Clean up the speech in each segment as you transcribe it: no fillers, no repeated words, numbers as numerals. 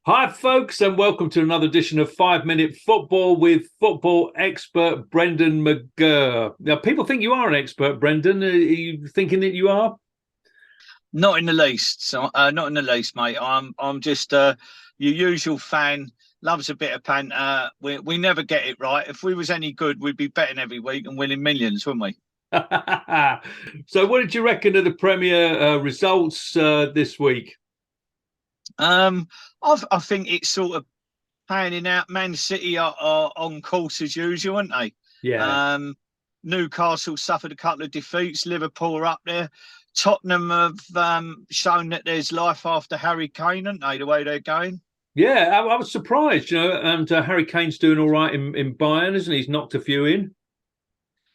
Hi, folks, and welcome to another edition of 5 Minute Football with football expert Brendon McGirr. Now, people think you are an expert, Brendon. Are you thinking that you are? Not in the least. Not in the least, mate. I'm just your usual fan. Loves a bit of banter. We never get it right. If we was any good, we'd be betting every week and winning millions, wouldn't we? So, what did you reckon of the Premier results this week? Um, I think it's sort of panning out. Man City are on course as usual, aren't they? Yeah. Um, Newcastle suffered a couple of defeats. Liverpool are up there. Tottenham have shown that there's life after Harry Kane, aren't they? The way they're going. Yeah, I was surprised, and Harry Kane's doing all right in Bayern, isn't he? He's knocked a few in.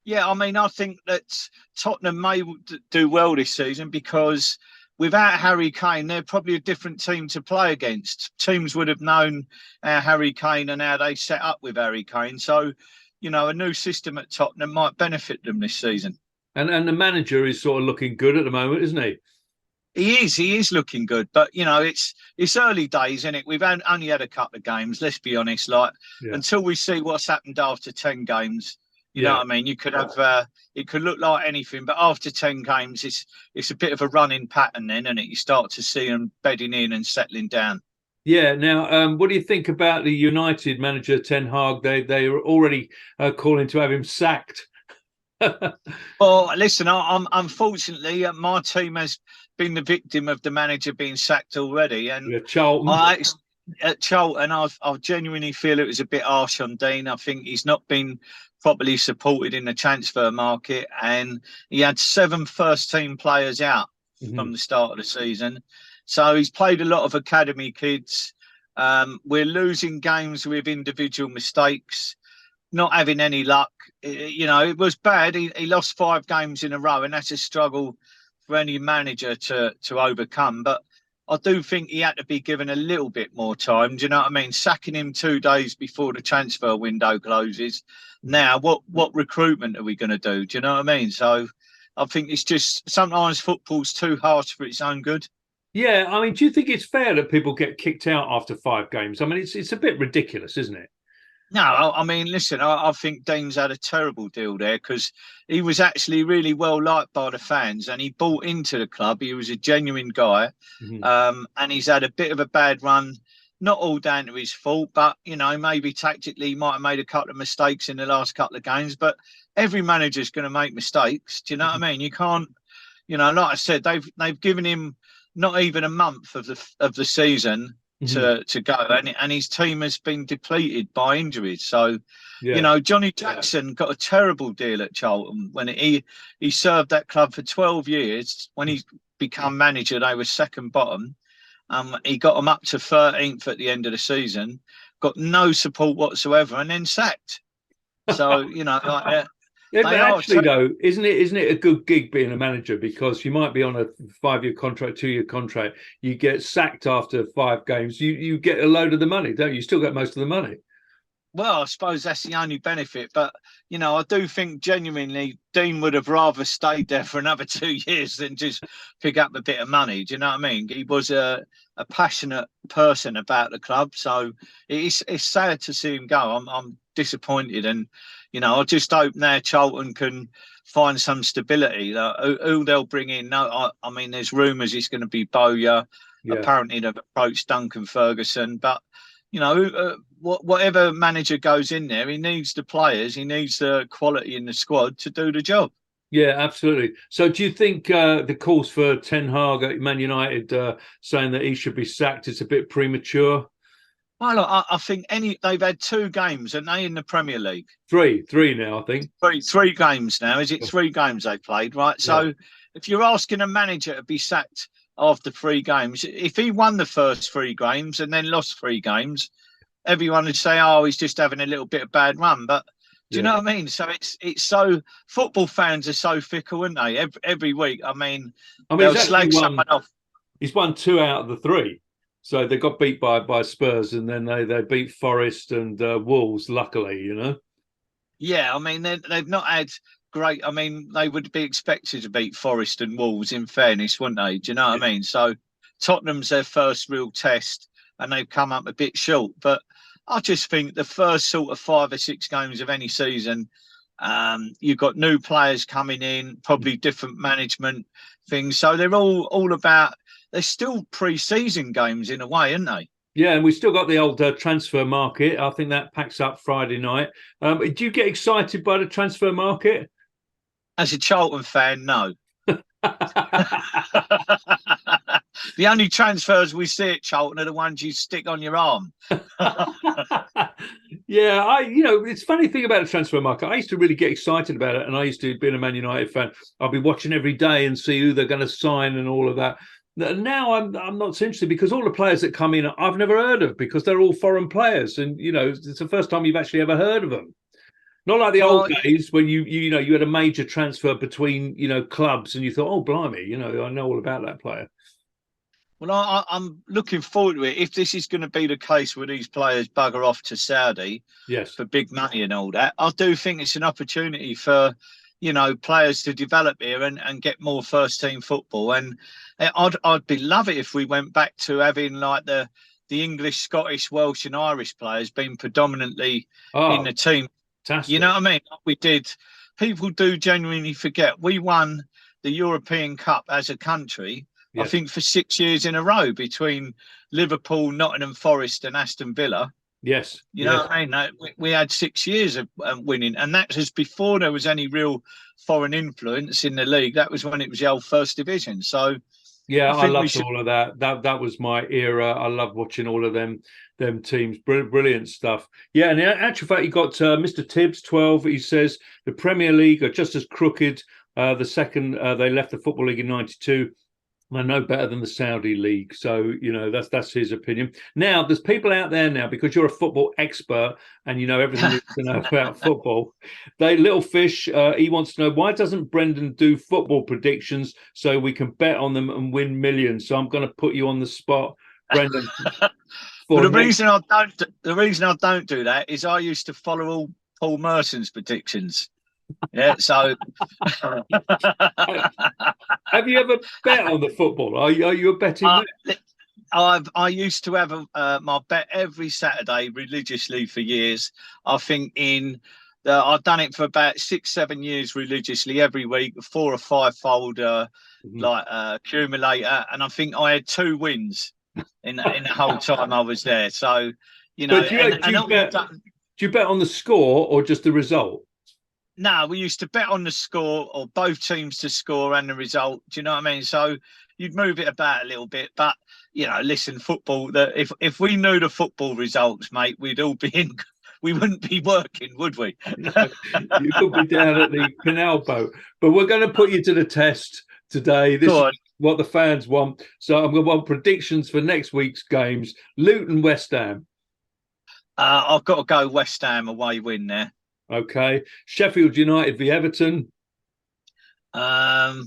Yeah, I mean, I think that Tottenham may do well this season because without Harry Kane, they're probably a different team to play against. Teams would have known Harry Kane and how they set up with Harry Kane. So, a new system at Tottenham might benefit them this season. And the manager is sort of looking good at the moment, isn't he? He is looking good, but it's early days, isn't it? We've only had a couple of games. Let's be honest. Like Yeah. until we see what's happened after 10 games, you know Yeah. what I mean. You could have it could look like anything, but after 10 games, it's a bit of a running pattern then, and you start to see them bedding in and settling down. Yeah. Now, what do you think about the United manager Ten Hag? They are already calling to have him sacked. Well, listen, I'm unfortunately my team has been the victim of the manager being sacked already, and Yeah, Charlton. I at Charlton, I genuinely feel it was a bit harsh on Dean. I think he's not been properly supported in the transfer market, and he had seven first-team players out Mhm. from the start of the season. So he's played a lot of academy kids. We're losing games with individual mistakes, not having any luck. It was bad. He lost 5 games in a row, and that's a struggle for any manager to overcome. But I do think he had to be given a little bit more time. Do you know what I mean? Sacking him 2 days before the transfer window closes. Now, what recruitment are we going to do? Do you know what I mean? So I think it's just sometimes football's too harsh for its own good. Yeah, I mean, do you think it's fair that people get kicked out after 5 games? I mean, it's a bit ridiculous, isn't it? No, I mean, listen, I think Dean's had a terrible deal there because he was actually really well liked by the fans and he bought into the club. He was a genuine guy. Mhm. And he's had a bit of a bad run, not all down to his fault, but, maybe tactically he might have made a couple of mistakes in the last couple of games. But every manager's going to make mistakes. Do you know what I mean? You can't, like I said, they've given him not even a month of the season Mhm. to go, and his team has been depleted by injuries. So, Yeah. Johnny Jackson got a terrible deal at Charlton when he served that club for 12 years. When he became manager, they were second bottom. He got them up to 13th at the end of the season, got no support whatsoever, and then sacked. So, like Yeah, they but are. actually, though, isn't it a good gig being a manager because you might be on a 5-year contract, 2-year contract, you get sacked after 5 games, you get a load of the money, don't you? You still get most of the money. Well, I suppose that's the only benefit. But, I do think genuinely Dean would have rather stayed there for another 2 years than just pick up a bit of money. Do you know what I mean? He was a passionate person about the club. So it's sad to see him go. I'm disappointed. And, I just hope now Charlton can find some stability. Who they'll bring in. No, I mean, there's rumours it's going to be Bowyer. Yeah. Apparently, they've approached Duncan Ferguson. But, whatever manager goes in there, he needs the players, he needs the quality in the squad to do the job. Yeah, absolutely. So, do you think the calls for Ten Hag at Man United saying that he should be sacked is a bit premature? Well, look, I think they've had 2 games, and they in the Premier League. Three now, I think. Three games now. Is it 3 games they played? Right. Yeah. So if you're asking a manager to be sacked after 3 games, if he won the first 3 games and then lost 3 games, everyone would say, "Oh, he's just having a little bit of bad run." But do you Yeah. know what I mean? So it's so football fans are so fickle, aren't they? Every week, I mean, I mean, they'll slag someone off. He's won 2 out of the 3. So they got beat by Spurs, and then they beat Forest and Wolves. Luckily. Yeah, I mean they've not had great. I mean they would be expected to beat Forest and Wolves. In fairness, wouldn't they? Do you know what I mean? So Tottenham's their first real test. and they've come up a bit short. But I just think the first sort of 5 or 6 games of any season, you've got new players coming in, probably different management things. So they're all about. They're still pre-season games in a way, aren't they? Yeah, and we've still got the old transfer market. I think that packs up Friday night. Do you get excited by the transfer market? As a Charlton fan, no. The only transfers we see at Charlton are the ones you stick on your arm. Yeah, it's a funny thing about the transfer market. I used to really get excited about it, and I used to, being a Man United fan, I'll be watching every day and see who they're going to sign and all of that. Now I'm not so interested because all the players that come in I've never heard of because they're all foreign players, and it's the first time you've actually ever heard of them. Not like the old days when you had a major transfer between clubs and you thought, oh blimey, I know all about that player. Well, I'm looking forward to it. If this is going to be the case where these players bugger off to Saudi, yes, for big money and all that, I do think it's an opportunity for players to develop here and get more first team football. And I'd be love it if we went back to having like the English, Scottish, Welsh, and Irish players being predominantly in the team. Fantastic. You know what I mean? Like we did. People do genuinely forget we won the European Cup as a country. Yes. I think for 6 years in a row between Liverpool, Nottingham Forest, and Aston Villa. Yes. You know what I mean? We had 6 years of winning, and that was before there was any real foreign influence in the league. That was when it was the old First Division. So, yeah, I loved all of that. That was my era. I loved watching all of them teams. Brilliant stuff. Yeah, and in actual fact, you got Mr. Tibbs, 12. He says the Premier League are just as crooked. The second they left the Football League in '92. I know better than the Saudi league. So, that's his opinion. Now, there's people out there now, because you're a football expert and you know everything you know about football. Little Fish, he wants to know, why doesn't Brendon do football predictions so we can bet on them and win millions? So I'm going to put you on the spot, Brendon. Well, the reason I don't do that is I used to follow all Paul Merson's predictions. Yeah, so have you ever bet on the football? Are you a betting man? I used to have my bet every Saturday religiously for years. I think I've done it for about 6-7 years religiously every week, 4 or 5 fold accumulator, and I think I had 2 wins in the whole time I was there. So But do you bet on the score or just the result? No, we used to bet on the score, or both teams to score and the result. Do you know what I mean? So you'd move it about a little bit. But, listen, football, if we knew the football results, mate, we'd all be in. We wouldn't be working, would we? You could be down at the canal boat. But we're going to put you to the test today. This is what the fans want. So I'm going to want predictions for next week's games. Luton, West Ham. I've got to go West Ham away win there. Okay. Sheffield United v Everton. Well,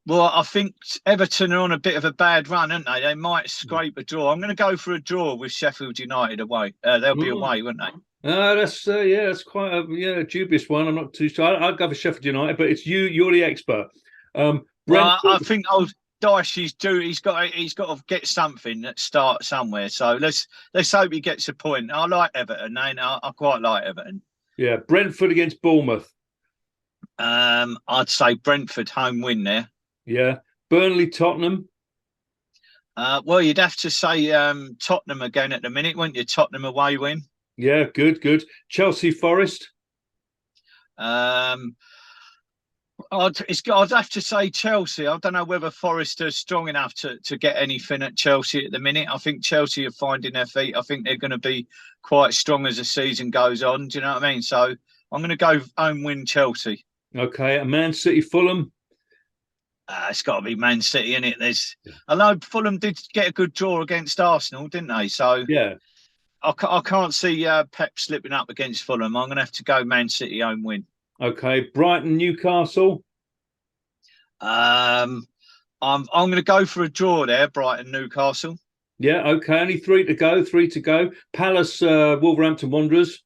I think Everton are on a bit of a bad run, aren't they? They might scrape a draw. I'm going to go for a draw with Sheffield United away. They'll be away, won't they? That's quite a dubious one. I'm not too sure. I'd go for Sheffield United, but it's you're the expert. Well, I think old Dyche, he's got to get something that starts somewhere. So let's hope he gets a point. I like Everton, I quite like Everton. Yeah, Brentford against Bournemouth. I'd say Brentford home win there. Yeah, Burnley, Tottenham. Well, you'd have to say Tottenham again at the minute, wouldn't you? Tottenham away win. Yeah, good. Chelsea, Forest. I'd have to say Chelsea. I don't know whether Forest are strong enough to get anything at Chelsea at the minute. I think Chelsea are finding their feet. I think they're going to be quite strong as the season goes on. Do you know what I mean? So I'm going to go home win Chelsea. Okay, and Man City, Fulham. It's got to be Man City, innit? I know Fulham did get a good draw against Arsenal, didn't they? So yeah, I can't see Pep slipping up against Fulham. I'm going to have to go Man City home win. Okay, Brighton, Newcastle. I'm going to go for a draw there, Brighton, Newcastle. Yeah, okay. Only 3 to go. Palace, Wolverhampton Wanderers.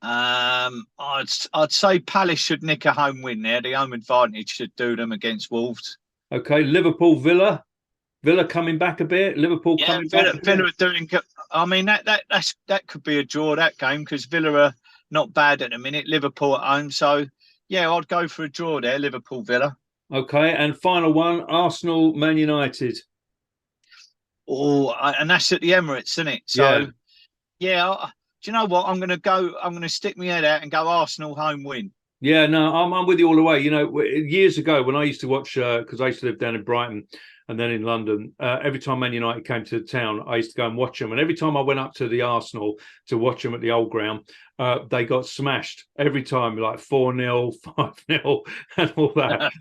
I'd say Palace should nick a home win there. The home advantage should do them against Wolves. Okay, Liverpool, Villa. Villa coming back a bit, Liverpool Yeah, coming back Villa, a bit. Villa are doing. I mean, that could be a draw, that game, because Villa are not bad at the minute. Liverpool at home, so yeah, I'd go for a draw there. Liverpool Villa. Okay, and final one, Arsenal, Man United. Oh, and that's at the Emirates, isn't it? Yeah. So yeah, do you know what? I'm going to go. I'm going to stick my head out and go Arsenal home win. Yeah, no, I'm with you all the way. You know, years ago when I used to watch, because I used to live down in Brighton and then in London, every time Man United came to the town, I used to go and watch them. And every time I went up to the Arsenal to watch them at the old ground, they got smashed every time, like 4-0, 5-0, and all that.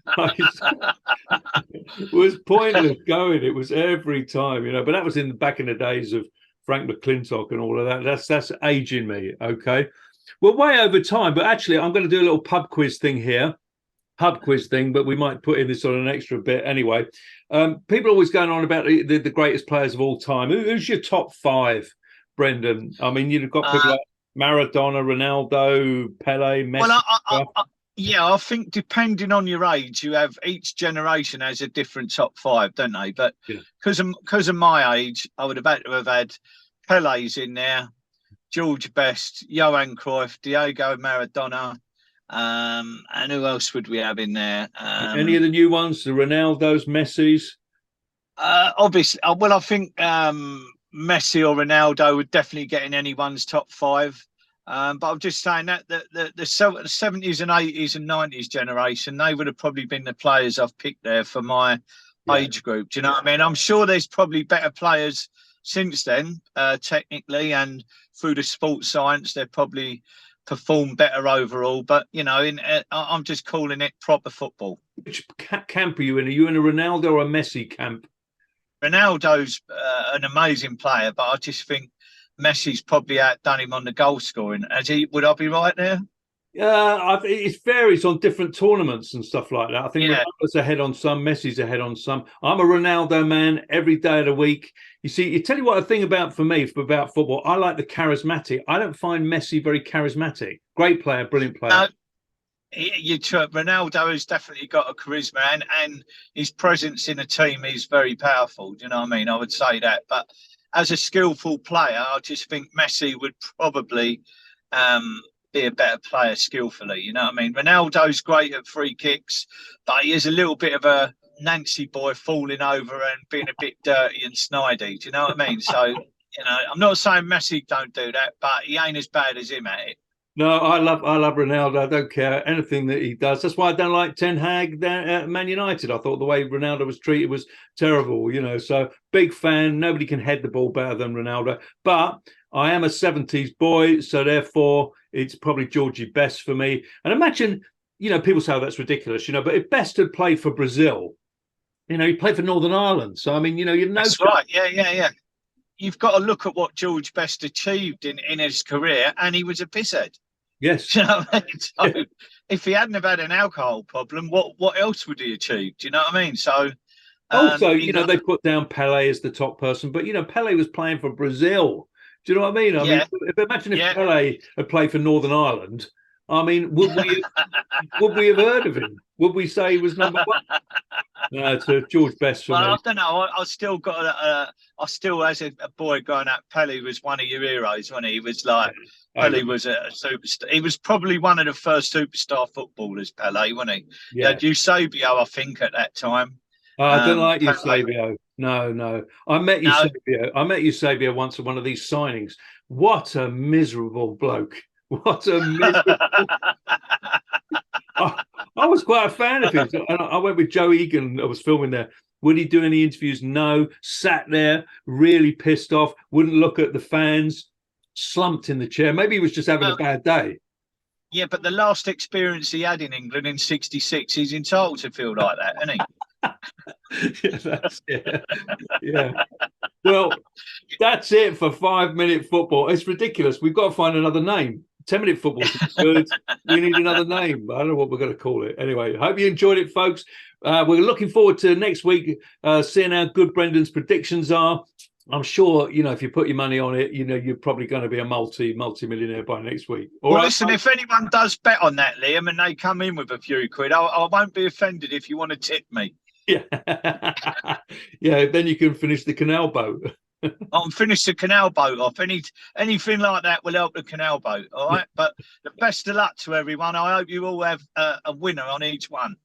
It was pointless going. It was every time, but that was back in the days of Frank McClintock and all of that. That's aging me, okay? We're way over time, but actually, I'm going to do a little pub quiz thing here. Pub quiz thing, but we might put in this on an extra bit anyway. People are always going on about the greatest players of all time. Who's your top five, Brendan? I mean, you've got people like Maradona, Ronaldo, Pele, Messi. Well, yeah, I think depending on your age, you have each generation has a different top five, don't they? But because of my age, I would have had to have had Pele's in there, George Best, Johan Cruyff, Diego Maradona, and who else would we have in there? Any of the new ones, the Ronaldos, Messis? Obviously, well, I think Messi or Ronaldo would definitely get in anyone's top five. But I'm just saying that the 70s and 80s and 90s generation, they would have probably been the players I've picked there for my age group. Do you know what I mean? I'm sure there's probably better players since then, technically, and through the sports science, they've probably performed better overall. But, I'm just calling it proper football. Which camp are you in? Are you in a Ronaldo or a Messi camp? Ronaldo's an amazing player, but I just think Messi's probably outdone him on the goal scoring. Would I be right there? Yeah, it varies on different tournaments and stuff like that. I think Ronaldo's ahead on some, Messi's ahead on some. I'm a Ronaldo man every day of the week. You see, you tell you what, a thing about football, I like the charismatic. I don't find Messi very charismatic. Great player, brilliant player. No, Ronaldo has definitely got a charisma, and his presence in a team is very powerful. Do you know what I mean? I would say that, but as a skillful player, I just think Messi would probably be a better player skillfully. You know what I mean? Ronaldo's great at free kicks, but he is a little bit of a Nancy boy, falling over and being a bit dirty and snidey. Do you know what I mean? So, I'm not saying Messi don't do that, but he ain't as bad as him at it. No, I love Ronaldo. I don't care anything that he does. That's why I don't like Ten Hag at Man United. I thought the way Ronaldo was treated was terrible, So big fan. Nobody can head the ball better than Ronaldo. But I am a 70s boy, so therefore it's probably Georgie Best for me. And imagine, people say, oh, that's ridiculous, but if Best had played for Brazil, he played for Northern Ireland. So, I mean, That's right. Yeah. You've got to look at what George Best achieved in his career, and he was a pisshead. Yes. Do you know what I mean? So if he hadn't have had an alcohol problem, what else would he achieve? Do you know what I mean? So also, they put down Pele as the top person, but Pele was playing for Brazil. Do you know what I mean? I mean, imagine if Pele had played for Northern Ireland. I mean, would we have heard of him? Would we say he was number one? No, it's George Best for me. I don't know. I still got as a boy growing up, Pele was one of your heroes when he was like. Pele was a superstar. He was probably one of the first superstar footballers, Pele, wasn't he? Yeah. Eusebio, I think, at that time. I don't like Eusebio. No. I met Eusebio once at one of these signings. What a miserable bloke. What a miserable... I was quite a fan of his. I went with Joe Egan. I was filming there. Would he do any interviews? No. Sat there, really pissed off, wouldn't look at the fans, slumped in the chair. Maybe he was just having a bad day. Yeah, but the last experience he had in England in '66, he's entitled to feel like that, isn't he? Yeah. Well, that's it for 5-minute football. It's ridiculous. We've got to find another name. 10-minute football. Good. We need another name. I don't know what we're going to call it. Anyway, hope you enjoyed it, folks. We're looking forward to next week, seeing how good Brendan's predictions are. I'm sure, if you put your money on it, you're probably going to be a multi-millionaire by next week. Listen, if anyone does bet on that, Liam, and they come in with a few quid, I won't be offended if you want to tip me. Yeah. Yeah, then you can finish the canal boat. I'll finish the canal boat off. Anything like that will help the canal boat. All right. But the best of luck to everyone. I hope you all have a winner on each one.